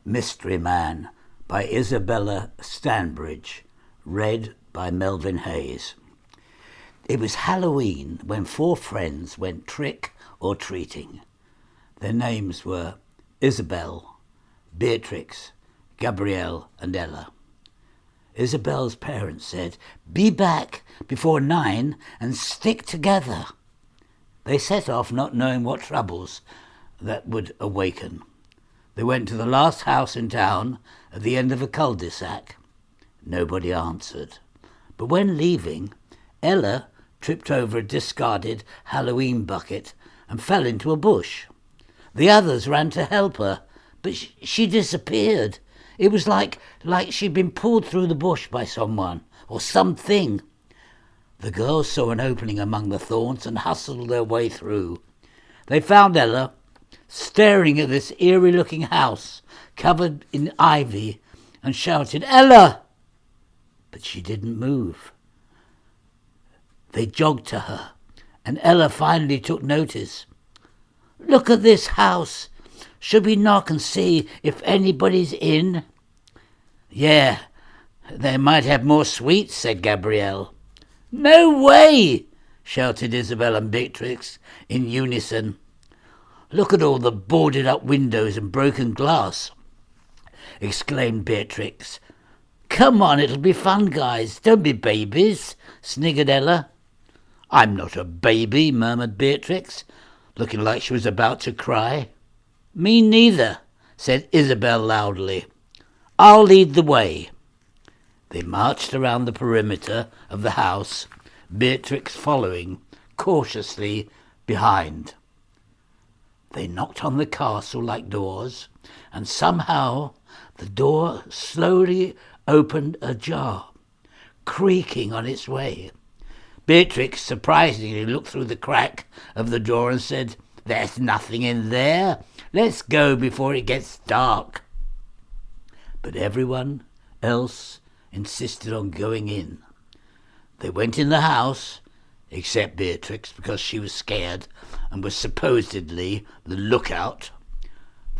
Mystery Man by Isabella Stanbridge, read by Melvyn Hayes. It was Halloween when 4 friends went trick-or-treating. Their names were Isabel, Beatrix, Gabrielle and Ella. Isabel's parents said, "Be back before 9 and stick together." They set off not knowing what troubles that would awaken. They went to the last house in town at the end of a cul-de-sac. Nobody answered. But when leaving, Ella tripped over a discarded Halloween bucket and fell into a bush. The others ran to help her, but she disappeared. It was like she'd been pulled through the bush by someone or something. The girls saw an opening among the thorns and hustled their way through. They found Ella staring at this eerie-looking house covered in ivy and shouted, "Ella!" But she didn't move. They jogged to her, and Ella finally took notice. "Look at this house. Should we knock and see if anybody's in?" "Yeah, they might have more sweets," said Gabrielle. "No way!" shouted Isabel and Beatrix in unison. "Look at all the boarded-up windows and broken glass," exclaimed Beatrix. "Come on, it'll be fun, guys. Don't be babies," sniggered Ella. "I'm not a baby," murmured Beatrix, looking like she was about to cry. "Me neither," said Isabel loudly. "I'll lead the way." They marched around the perimeter of the house, Beatrix following cautiously behind. They knocked on the castle-like doors, and somehow the door slowly opened ajar, creaking on its way. Beatrix surprisingly looked through the crack of the door and said, "There's nothing in there. Let's go before it gets dark." But everyone else insisted on going in. They went in the house, except Beatrix, because she was scared and was supposedly the lookout.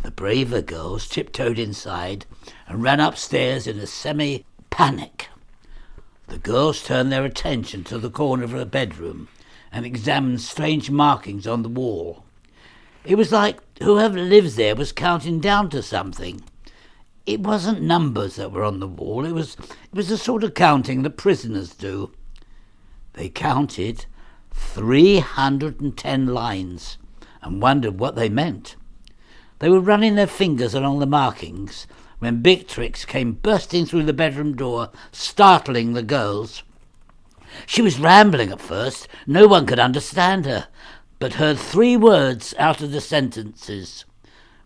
The braver girls tiptoed inside and ran upstairs in a semi-panic. The girls turned their attention to the corner of her bedroom and examined strange markings on the wall. It was like whoever lives there was counting down to something. It wasn't numbers that were on the wall. It was the sort of counting that prisoners do. They counted 310 lines and wondered what they meant. They were running their fingers along the markings when Beatrix came bursting through the bedroom door, startling the girls. She was rambling at first. No one could understand her, but heard 3 words out of the sentences,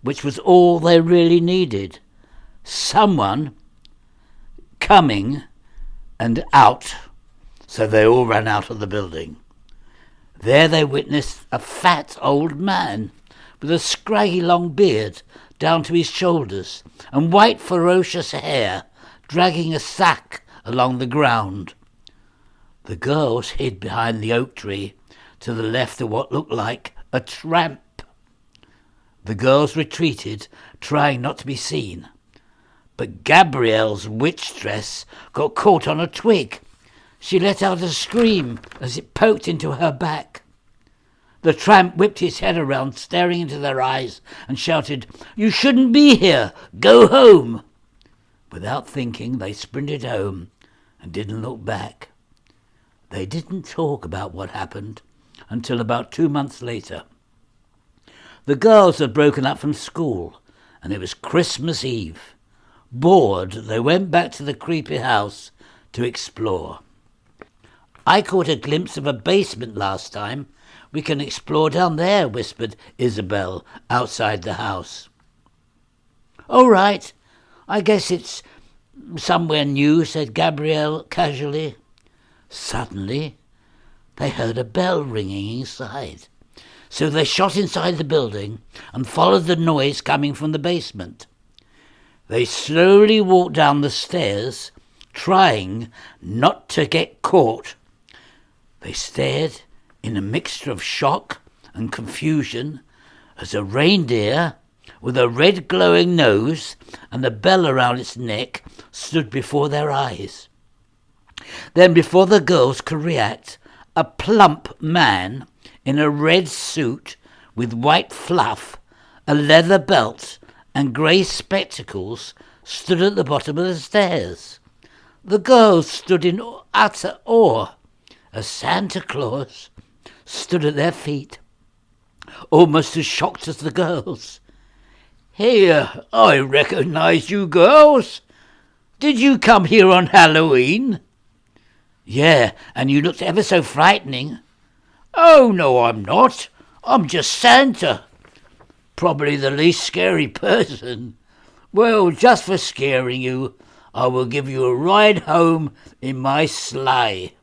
which was all they really needed. Someone, coming, and out. So they all ran out of the building. There they witnessed a fat old man with a scraggy long beard down to his shoulders and white ferocious hair, dragging a sack along the ground. The girls hid behind the oak tree to the left of what looked like a tramp. The girls retreated, trying not to be seen. But Gabrielle's witch dress got caught on a twig. She let out a scream as it poked into her back. The tramp whipped his head around, staring into their eyes, and shouted, "You shouldn't be here! Go home!" Without thinking, they sprinted home and didn't look back. They didn't talk about what happened until about 2 months later. The girls had broken up from school, and it was Christmas Eve. Bored, they went back to the creepy house to explore. "I caught a glimpse of a basement last time. We can explore down there," whispered Isabel outside the house. "All right. I guess it's somewhere new," said Gabrielle casually. Suddenly, they heard a bell ringing inside. So they shot inside the building and followed the noise coming from the basement. They slowly walked down the stairs, trying not to get caught. They stared in a mixture of shock and confusion as a reindeer with a red glowing nose and a bell around its neck stood before their eyes. Then, before the girls could react, a plump man in a red suit with white fluff, a leather belt and grey spectacles stood at the bottom of the stairs. The girls stood in utter awe as Santa Claus stood at their feet, almost as shocked as the girls. "Here, I recognise you girls. Did you come here on Halloween?" "Yeah, and you looked ever so frightening." "Oh, no, I'm not. I'm just Santa. Probably the least scary person. Well, just for scaring you, I will give you a ride home in my sleigh."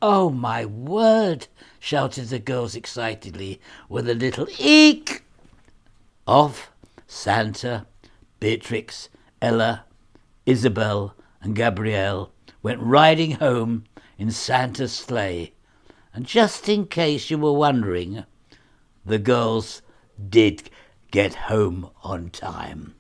"Oh, my word," shouted the girls excitedly, with a little eek. Off Santa, Beatrix, Ella, Isabel and Gabrielle went riding home in Santa's sleigh. And just in case you were wondering, the girls did get home on time.